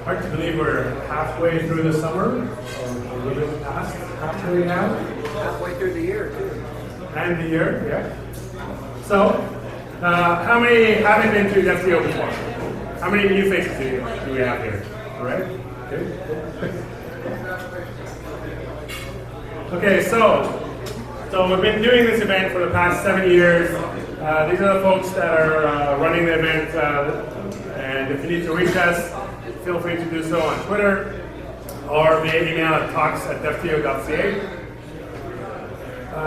Hard to believe we're halfway through the summer, or a little bit past halfway now. Halfway through the year, too. And the year, yeah. So, how many haven't been to DevTO before? How many new faces do we have here? All right? Okay. Okay, so we've been doing this event for the past 7 years. These are the folks that are running the event, and if you need to reach us, feel free to do so on Twitter or via email at talks@devto.ca.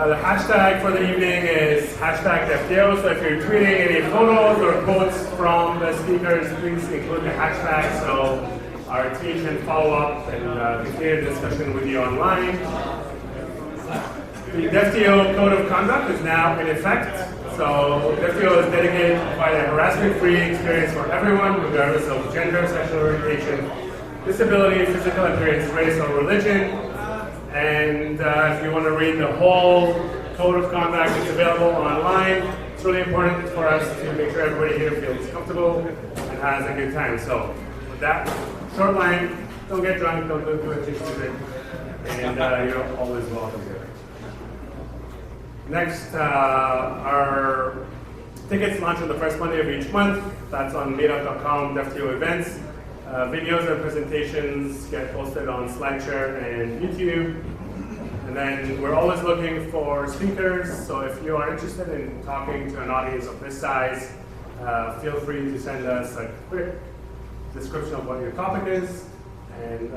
The hashtag for the evening is #DevTO, so if you're tweeting any photos or quotes from the speakers, please include the hashtag so our team can follow up and continue the discussion with you online. The DevTO Code of Conduct is now in effect. So DevTO is dedicated to provide a harassment-free experience for everyone, regardless of gender, sexual orientation, disability, physical appearance, race, or religion. And if you want to read the whole Code of Conduct, it's available online. It's really important for us to make sure everybody here feels comfortable and has a good time. So with that short line, don't get drunk, don't do anything stupid, and you're always welcome here. Next, our tickets launch on the first Monday of each month. That's on meetup.com, DevTO events. Videos and presentations get posted on SlideShare and YouTube. And then we're always looking for speakers. So if you are interested in talking to an audience of this size, feel free to send us a quick description of what your topic is and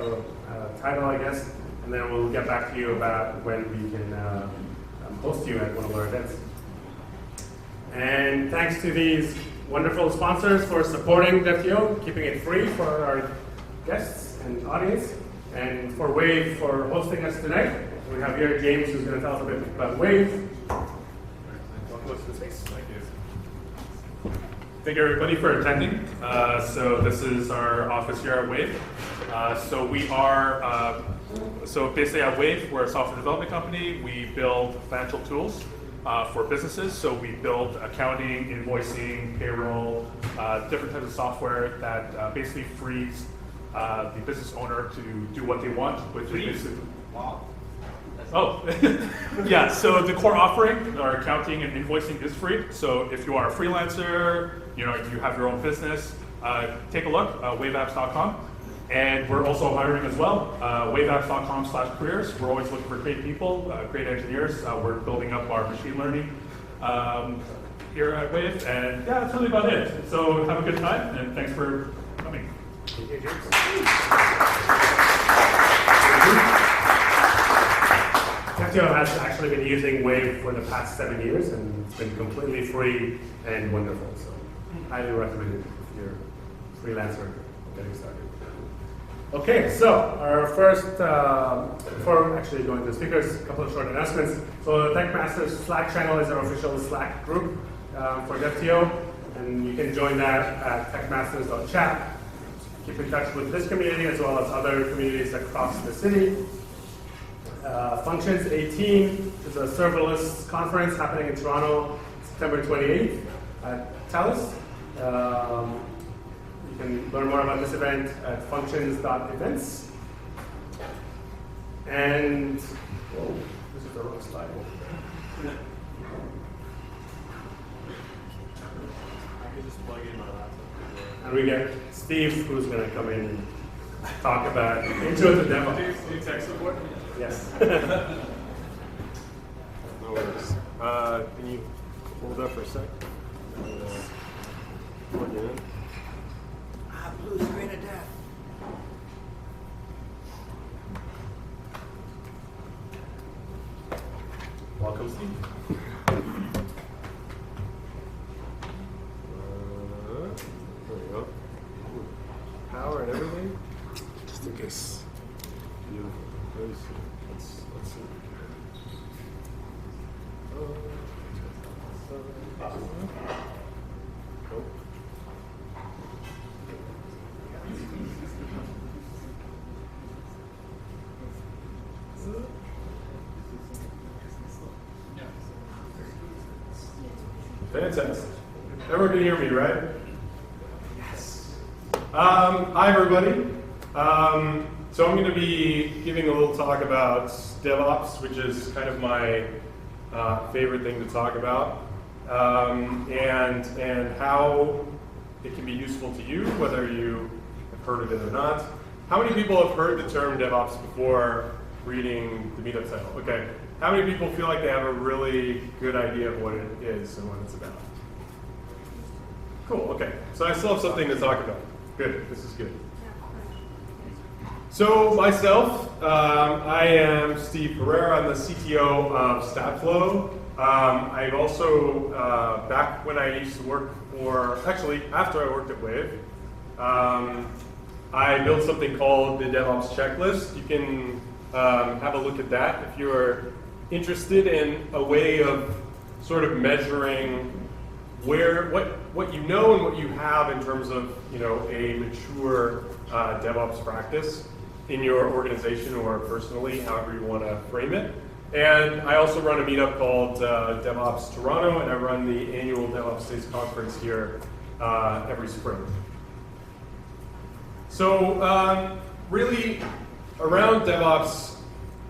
title, I guess. And then we'll get back to you about when we can host you at one of our events. And thanks to these wonderful sponsors for supporting DevTO, keeping it free for our guests and audience, and for Wave for hosting us tonight. We have here James, who's going to tell us a bit about Wave. Welcome to the space. Thank you. Thank you everybody for attending. So this is our office here at Wave. So basically at Wave, we're a software development company. We build financial tools for businesses. So we build accounting, invoicing, payroll, different types of software that basically frees the business owner to do what they want, which is basically. Wow. Oh, yeah, so the core offering, our accounting and invoicing is free. So if you are a freelancer, you have your own business, take a look, waveapps.com. And we're also hiring as well, waveapps.com/careers. We're always looking for great people, great engineers. We're building up our machine learning here at Wave. And yeah, that's really about it. So have a good time, and thanks for coming. Thank you, James. DevTO has actually been using Wave for the past 7 years, and it's been completely free and wonderful. So highly recommend it if you're a freelancer getting started. Okay, so our first, before actually going to the speakers, a couple of short announcements. So the TechMasters Slack channel is our official Slack group for DevTO, and you can join that at techmasters.chat. Keep in touch with this community as well as other communities across the city. Functions 18 is a serverless conference happening in Toronto, September 28th at Talus. You can learn more about this event at functions.events. And, whoa, this is the wrong slide. I can just plug in my laptop. And we get Steve, who's going to come in and talk about intro to DevOps. Do you tech support? Yes. No worries. Can you hold up for a sec? Plug it in. Blue screen of death. Welcome, Steve. There we go. Power and everything? Just in case. Beautiful. Let's see. Nope. Fantastic. Everyone can hear me, right? Yes. Hi, everybody. So I'm going to be giving a little talk about DevOps, which is kind of my favorite thing to talk about, and how it can be useful to you, whether you have heard of it or not. How many people have heard the term DevOps before reading the meetup title? Okay. How many people feel like they have a really good idea of what it is and what it's about? Cool, okay. So I still have something to talk about. Good, this is good. So myself, I am Steve Pereira. I'm the CTO of Statflo. I've also, back when I used to work for, actually after I worked at Wave, I built something called the DevOps checklist. You can have a look at that if you're interested in a way of sort of measuring what you know and what you have in terms of a mature DevOps practice in your organization or personally, however you want to frame it. And I also run a meetup called DevOps Toronto, and I run the annual DevOps Days conference here every spring. So really, around DevOps,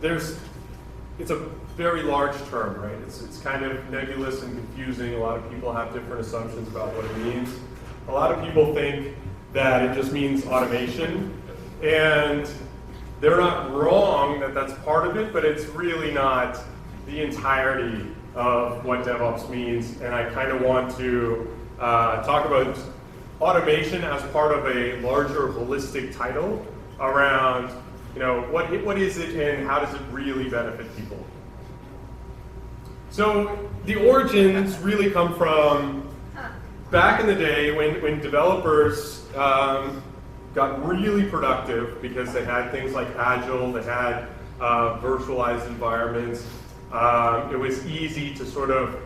it's a very large term, right? It's kind of nebulous and confusing. A lot of people have different assumptions about what it means. A lot of people think that it just means automation, and they're not wrong that that's part of it, but it's really not the entirety of what DevOps means. And I kind of want to talk about automation as part of a larger holistic title around what is it and how does it really benefit people. So the origins really come from back in the day when developers got really productive because they had things like Agile, they had virtualized environments. It was easy to sort of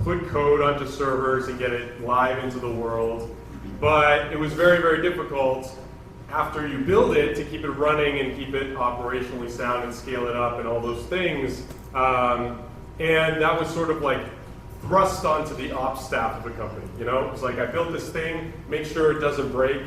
put code onto servers and get it live into the world. But it was very, very difficult after you build it to keep it running and keep it operationally sound and scale it up and all those things. And that was sort of like thrust onto the ops staff of the company. It's like, I built this thing, make sure it doesn't break.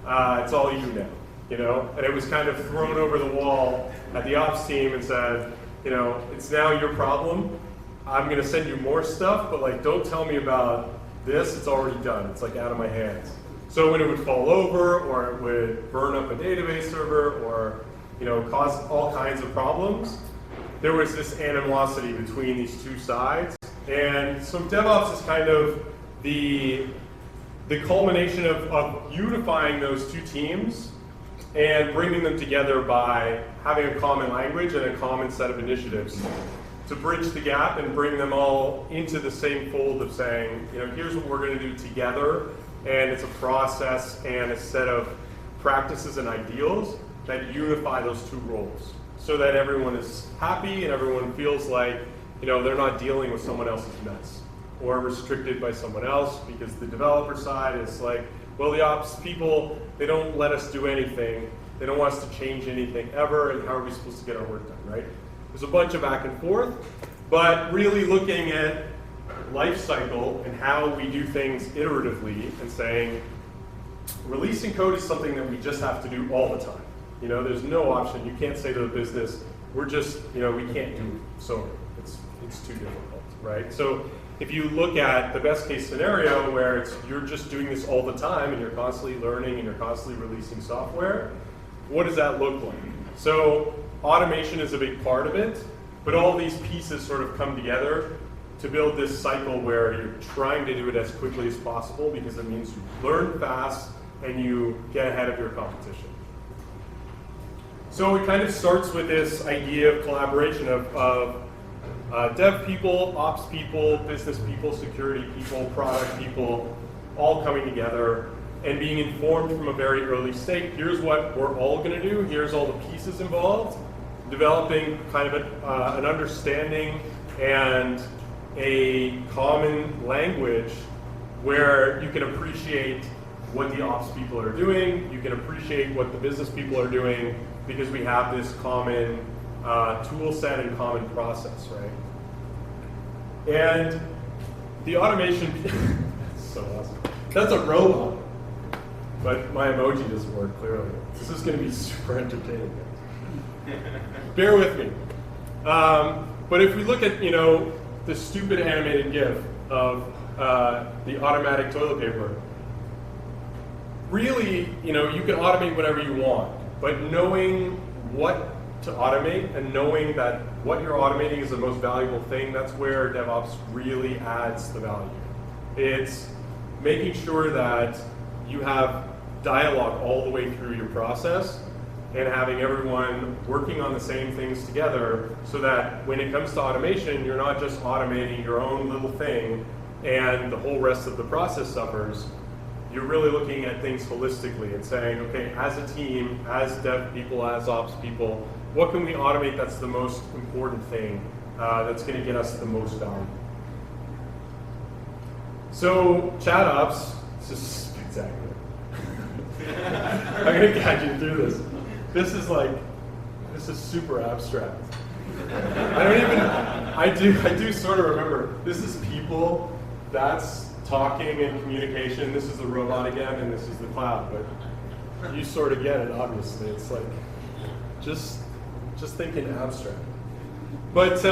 It's all you now, And it was kind of thrown over the wall at the ops team and said, it's now your problem. I'm going to send you more stuff, but like, don't tell me about this. It's already done. It's like out of my hands. So when it would fall over, or it would burn up a database server, or cause all kinds of problems, there was this animosity between these two sides. And so DevOps is kind of the culmination of unifying those two teams and bringing them together by having a common language and a common set of initiatives to bridge the gap and bring them all into the same fold of saying, here's what we're going to do together, and it's a process and a set of practices and ideals that unify those two roles so that everyone is happy and everyone feels like they're not dealing with someone else's mess or restricted by someone else, because the developer side is like, well, the ops people, they don't let us do anything. They don't want us to change anything ever, and how are we supposed to get our work done, right? There's a bunch of back and forth, but really looking at life cycle and how we do things iteratively and saying, releasing code is something that we just have to do all the time. There's no option. You can't say to the business, we're just, we can't do it. So it's too difficult, right? So if you look at the best case scenario where you're just doing this all the time and you're constantly learning and you're constantly releasing software, what does that look like? So automation is a big part of it, but all these pieces sort of come together to build this cycle where you're trying to do it as quickly as possible, because it means you learn fast and you get ahead of your competition. So it kind of starts with this idea of collaboration of dev people, ops people, business people, security people, product people, all coming together and being informed from a very early state. Here's what we're all going to do. Here's all the pieces involved. Developing kind of an understanding and a common language where you can appreciate what the ops people are doing, you can appreciate what the business people are doing, because we have this common tool set and common process, right? And the automation, that's so awesome. That's a robot. but my emoji doesn't work clearly. This is going to be super entertaining. Bear with me. But if we look at, the stupid animated GIF of the automatic toilet paper, really, you can automate whatever you want, but knowing what to automate and knowing that what you're automating is the most valuable thing, that's where DevOps really adds the value. It's making sure that you have dialogue all the way through your process and having everyone working on the same things together so that when it comes to automation, you're not just automating your own little thing and the whole rest of the process suffers. You're really looking at things holistically and saying, okay, as a team, as dev people, as ops people, what can we automate that's the most important thing that's going to get us the most value? So, chat ops, this is spectacular. I'm going to guide you through this. This is super abstract. I do sort of remember, this is people, that's talking and communication, this is the robot again, and this is the cloud, but you sort of get it, obviously. It's like, just thinking abstract. But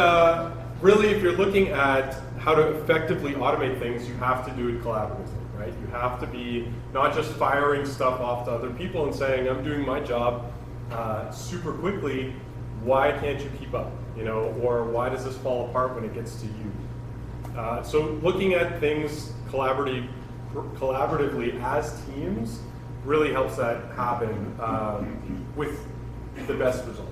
really, if you're looking at how to effectively automate things, you have to do it collaboratively, right? You have to be not just firing stuff off to other people and saying, I'm doing my job super quickly, why can't you keep up? Or why does this fall apart when it gets to you? So looking at things collaboratively as teams really helps that happen with the best result.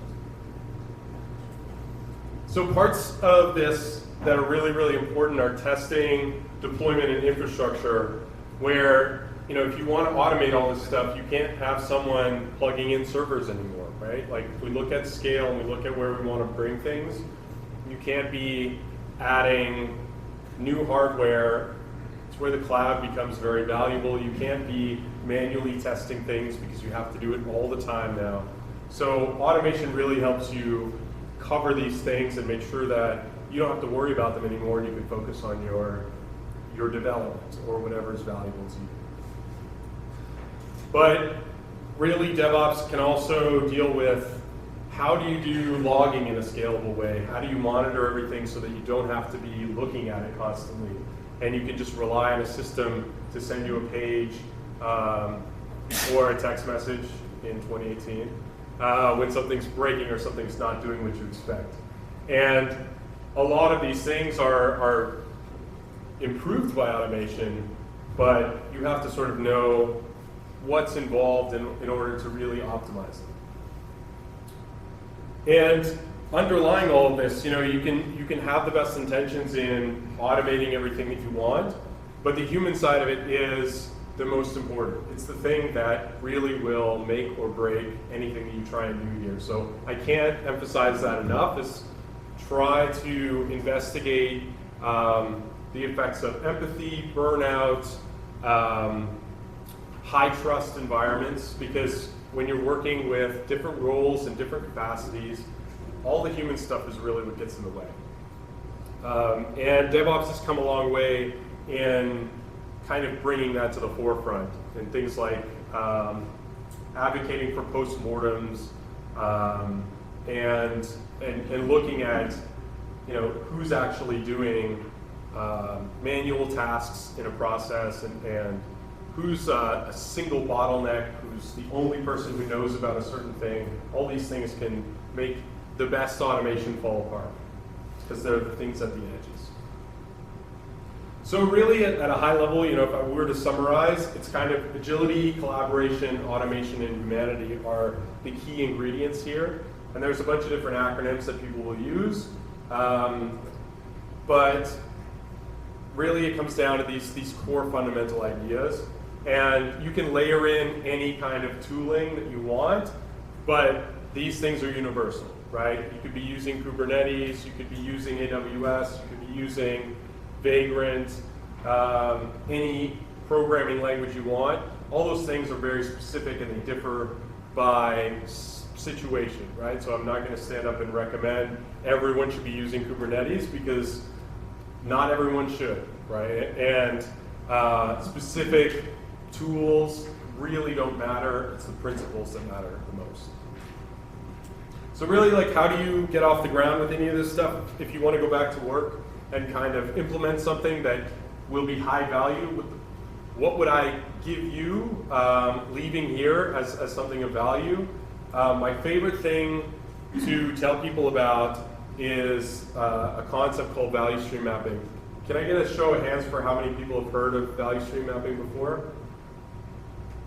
So parts of this that are really, really important are testing, deployment, and infrastructure, where if you want to automate all this stuff, you can't have someone plugging in servers anymore, right? Like if we look at scale and we look at where we want to bring things, you can't be adding new hardware. It's where the cloud becomes very valuable. You can't be manually testing things because you have to do it all the time now. So automation really helps you cover these things and make sure that you don't have to worry about them anymore and you can focus on your development or whatever is valuable to you. But really, DevOps can also deal with how do you do logging in a scalable way? How do you monitor everything so that you don't have to be looking at it constantly? And you can just rely on a system to send you a page or a text message in 2018 when something's breaking or something's not doing what you expect. And a lot of these things are improved by automation, but you have to sort of know what's involved in order to really optimize it. And underlying all of this, you can have the best intentions in automating everything that you want, but the human side of it is the most important. It's the thing that really will make or break anything that you try and do here. So I can't emphasize that enough, is try to investigate the effects of empathy, burnout, high trust environments, because when you're working with different roles and different capacities, all the human stuff is really what gets in the way. And DevOps has come a long way in kind of bringing that to the forefront, and things like advocating for postmortems and looking at who's actually doing manual tasks in a process and who's a single bottleneck, who's the only person who knows about a certain thing. All these things can make the best automation fall apart because they're the things at the edges. So really at a high level, if I were to summarize, it's kind of agility, collaboration, automation, and humanity are the key ingredients here. And there's a bunch of different acronyms that people will use. But really it comes down to these core fundamental ideas. And you can layer in any kind of tooling that you want, but these things are universal, right? You could be using Kubernetes, you could be using AWS, you could be using Vagrant, any programming language you want. All those things are very specific and they differ by situation, right? So I'm not going to stand up and recommend everyone should be using Kubernetes because not everyone should, right? And specific tools really don't matter. It's the principles that matter the most. So really, like, how do you get off the ground with any of this stuff if you want to go back to work and kind of implement something that will be high value? What would I give you leaving here as something of value? My favorite thing to tell people about is a concept called value stream mapping. Can I get a show of hands for how many people have heard of value stream mapping before?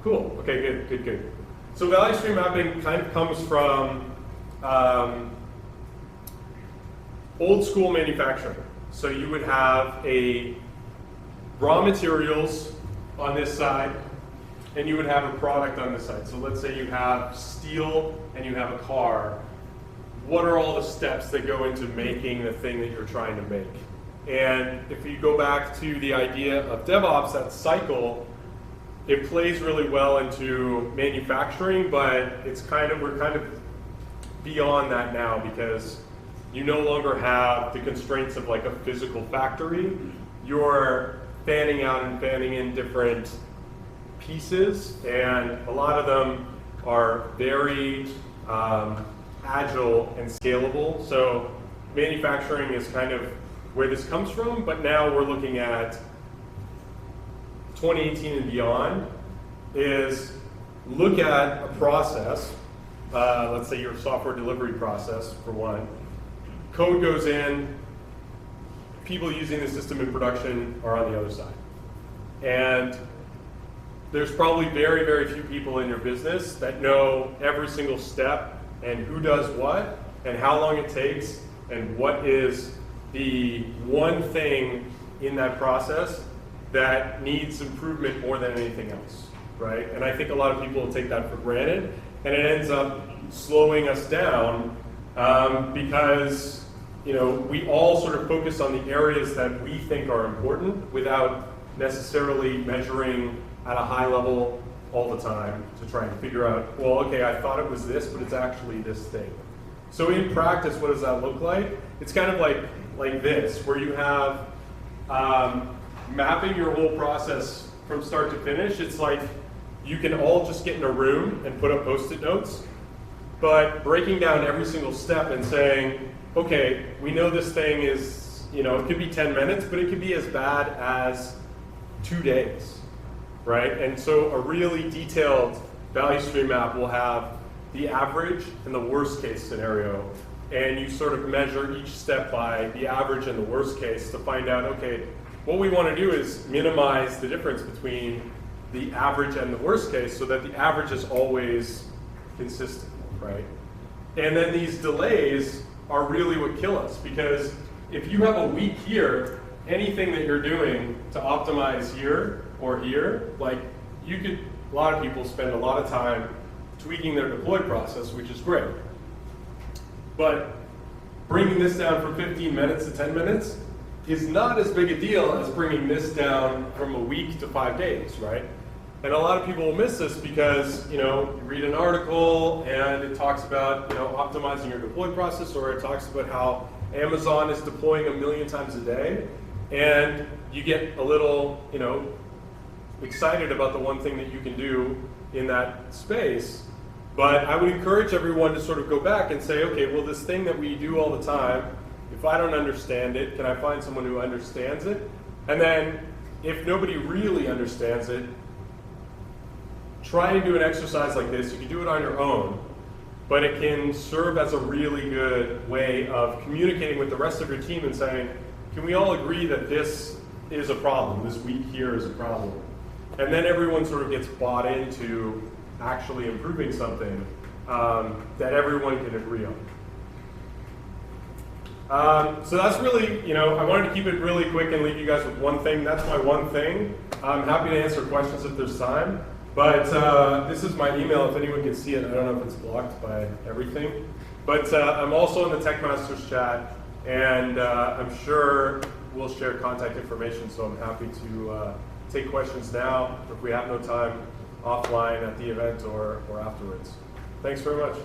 Cool, okay, good. So value stream mapping kind of comes from old school manufacturing. So you would have a raw materials on this side, and you would have a product on this side. So let's say you have steel and you have a car. What are all the steps that go into making the thing that you're trying to make? And if you go back to the idea of DevOps, that cycle, it plays really well into manufacturing, but we're kind of beyond that now because you no longer have the constraints of like a physical factory. You're fanning out and fanning in different pieces, and a lot of them are very agile and scalable. So manufacturing is kind of where this comes from, but now we're looking at 2018 and beyond is look at a process, let's say your software delivery process for one. Code goes in, people using the system in production are on the other side. And there's probably very, very few people in your business that know every single step and who does what and how long it takes and what is the one thing in that process that needs improvement more than anything else, right? And I think a lot of people will take that for granted, and it ends up slowing us down because we all sort of focus on the areas that we think are important without necessarily measuring at a high level all the time to try and figure out, well, okay, I thought it was this, but it's actually this thing. So in practice, what does that look like? It's kind of like this, where you have mapping your whole process from start to finish. It's like you can all just get in a room and put up Post-it notes, but breaking down every single step and saying, okay, we know this thing is, it could be 10 minutes, but it could be as bad as 2 days, right? And so a really detailed value stream map will have the average and the worst case scenario, and you sort of measure each step by the average and the worst case to find out, okay, what we want to do is minimize the difference between the average and the worst case so that the average is always consistent, right? And then these delays are really what kill us, because if you have a week here, anything that you're doing to optimize here or here, like a lot of people spend a lot of time tweaking their deploy process, which is great. But bringing this down from 15 minutes to 10 minutes is not as big a deal as bringing this down from a week to 5 days, right? And a lot of people will miss this because, you read an article and it talks about, optimizing your deploy process, or it talks about how Amazon is deploying 1 million times a day, and you get a little, excited about the one thing that you can do in that space. But I would encourage everyone to sort of go back and say, okay, well, this thing that we do all the time, if I don't understand it, can I find someone who understands it? And then if nobody really understands it, try and do an exercise like this. You can do it on your own, but it can serve as a really good way of communicating with the rest of your team and saying, can we all agree that this is a problem, this week here is a problem? And then everyone sort of gets bought into actually improving something that everyone can agree on. So that's really, I wanted to keep it really quick and leave you guys with one thing. That's my one thing. I'm happy to answer questions if there's time. But this is my email if anyone can see it. I don't know if it's blocked by everything. But I'm also in the Tech Masters chat, and I'm sure we'll share contact information, so I'm happy to take questions now, if we have no time, offline at the event or afterwards. Thanks very much.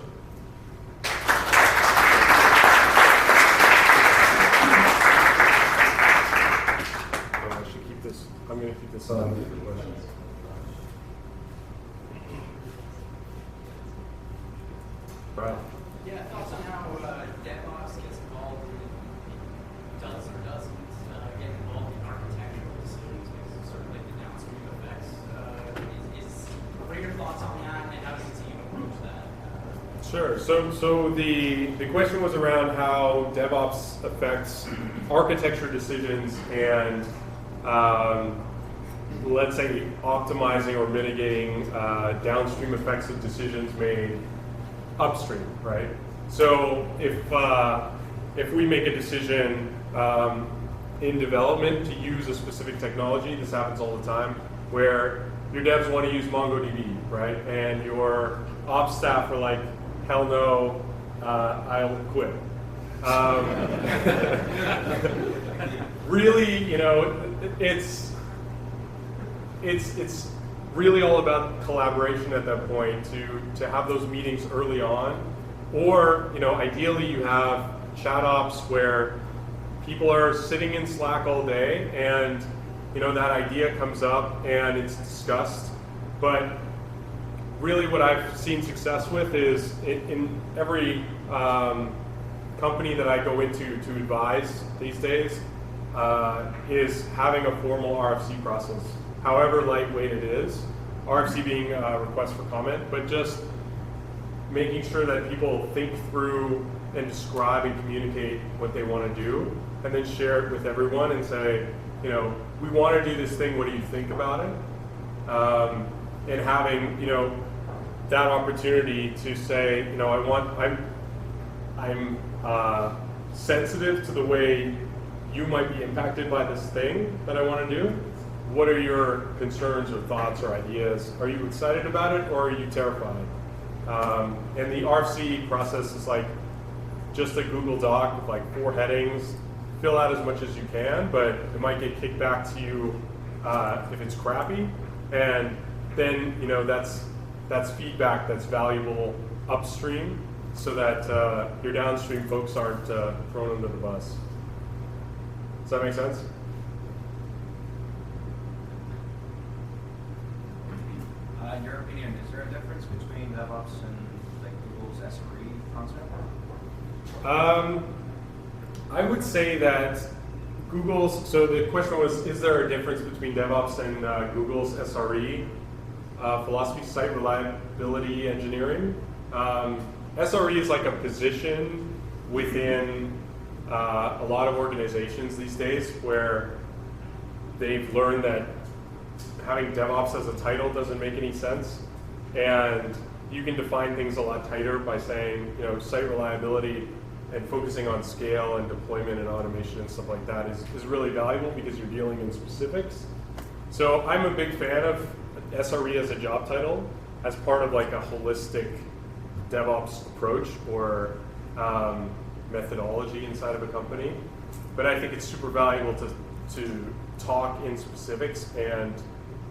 I should keep this, I'm going to keep this on for questions. Sure. So the question was around how DevOps affects architecture decisions and let's say optimizing or mitigating downstream effects of decisions made upstream, right? So if we make a decision in development to use a specific technology, this happens all the time, where your devs want to use MongoDB, right? And your ops staff are like, hell no, I'll quit. Really, you know, it's really all about collaboration at that point to have those meetings early on, or you know, ideally you have chat ops where people are sitting in Slack all day, and you know that idea comes up and it's discussed. But really, what I've seen success with is in every company that I go into to advise these days is having a formal RFC process. However lightweight it is, RFC being a request for comment, but just making sure that people think through and describe and communicate what they want to do, and then share it with everyone and say, you know, we want to do this thing, what do you think about it? And having, you know, that opportunity to say, you know, I'm sensitive to the way you might be impacted by this thing that I want to do. What are your concerns or thoughts or ideas? Are you excited about it, or are you terrified? And the RFC process is like just a Google Doc with like 4 headings. Fill out as much as you can, but it might get kicked back to you if it's crappy. And then, you know, that's feedback that's valuable upstream, so that your downstream folks aren't thrown under the bus. Does that make sense? In your opinion, is there a difference between DevOps and like Google's SRE concept? I would say that Google's, so the question was, is there a difference between DevOps and Google's SRE philosophy, site reliability engineering? SRE is like a position within a lot of organizations these days where they've learned that having DevOps as a title doesn't make any sense, and you can define things a lot tighter by saying, you know, site reliability and focusing on scale and deployment and automation and stuff like that is really valuable because you're dealing in specifics. So I'm a big fan of SRE as a job title as part of like a holistic DevOps approach or methodology inside of a company. But I think it's super valuable to talk in specifics and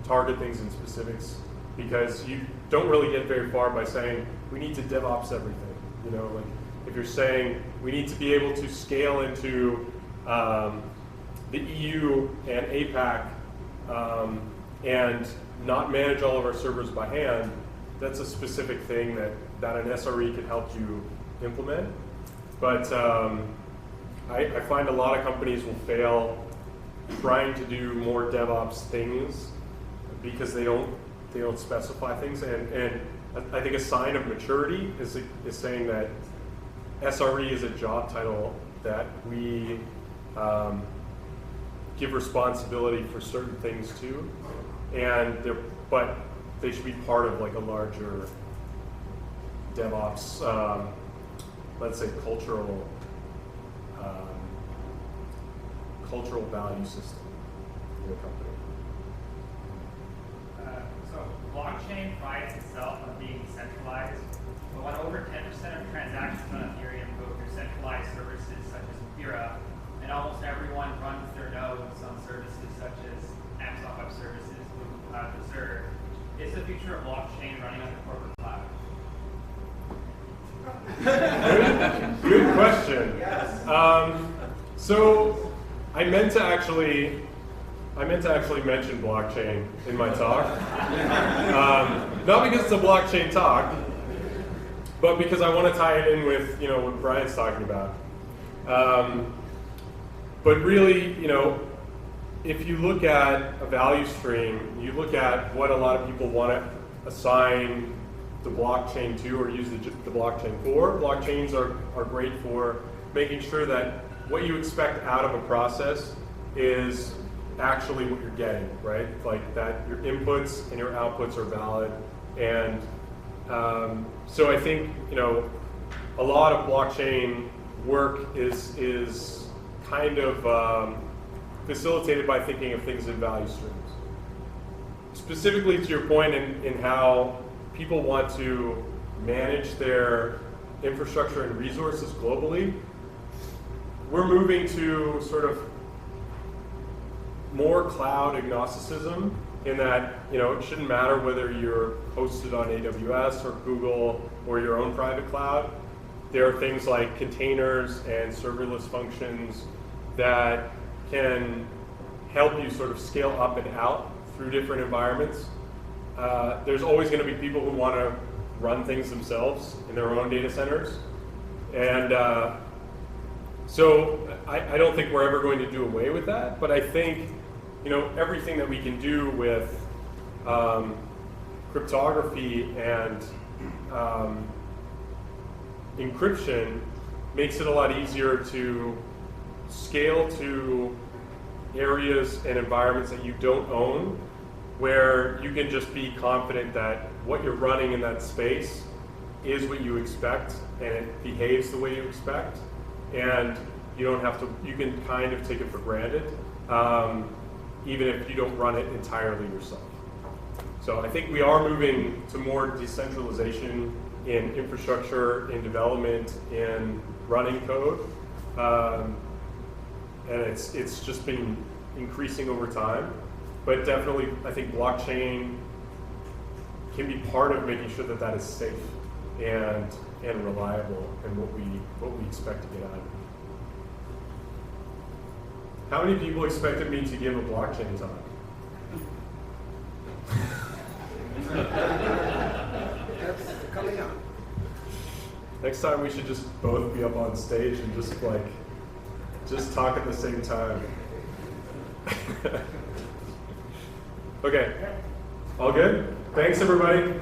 target things in specifics, because you don't really get very far by saying we need to DevOps everything. You know, like if you're saying we need to be able to scale into the EU and APAC and not manage all of our servers by hand, that's a specific thing that an SRE can help you implement. But I find a lot of companies will fail trying to do more DevOps things because they don't specify things, and I think a sign of maturity is saying that SRE is a job title that we give responsibility for certain things to, but they should be part of like a larger DevOps, let's say cultural value system in the company. So blockchain prides itself on being decentralized, but when over 10% of transactions on Ethereum go through centralized services such as Pereira, and almost everyone runs their nodes on services such as Amazon Web Services, Google Cloud Reserve, is the future of blockchain running on the corporate cloud? Good question. Yes. So I meant to actually mention blockchain in my talk. Not because it's a blockchain talk, but because I want to tie it in with what Brian's talking about. But really, if you look at a value stream, you look at what a lot of people want to assign the blockchain to or use the blockchain for. Blockchains are great for making sure that what you expect out of a process is actually what you're getting, right? Like that your inputs and your outputs are valid. And so I think, a lot of blockchain work is kind of facilitated by thinking of things in value streams. Specifically to your point in how people want to manage their infrastructure and resources globally, we're moving to sort of more cloud agnosticism in that, it shouldn't matter whether you're hosted on AWS or Google or your own private cloud. There are things like containers and serverless functions that can help you sort of scale up and out through different environments. There's always going to be people who want to run things themselves in their own data centers. And so I don't think we're ever going to do away with that, but I think everything that we can do with cryptography and encryption makes it a lot easier to scale to areas and environments that you don't own, where you can just be confident that what you're running in that space is what you expect and it behaves the way you expect, and you don't have to, you can kind of take it for granted, even if you don't run it entirely yourself. So I think we are moving to more decentralization in infrastructure, in development, in running code. And it's just been increasing over time. But definitely, I think blockchain can be part of making sure that that is safe and reliable and what we expect to get out of it. How many people expected me to give a blockchain talk? That's coming up. Next time we should just both be up on stage and just talk at the same time. Okay, all good? Thanks everybody.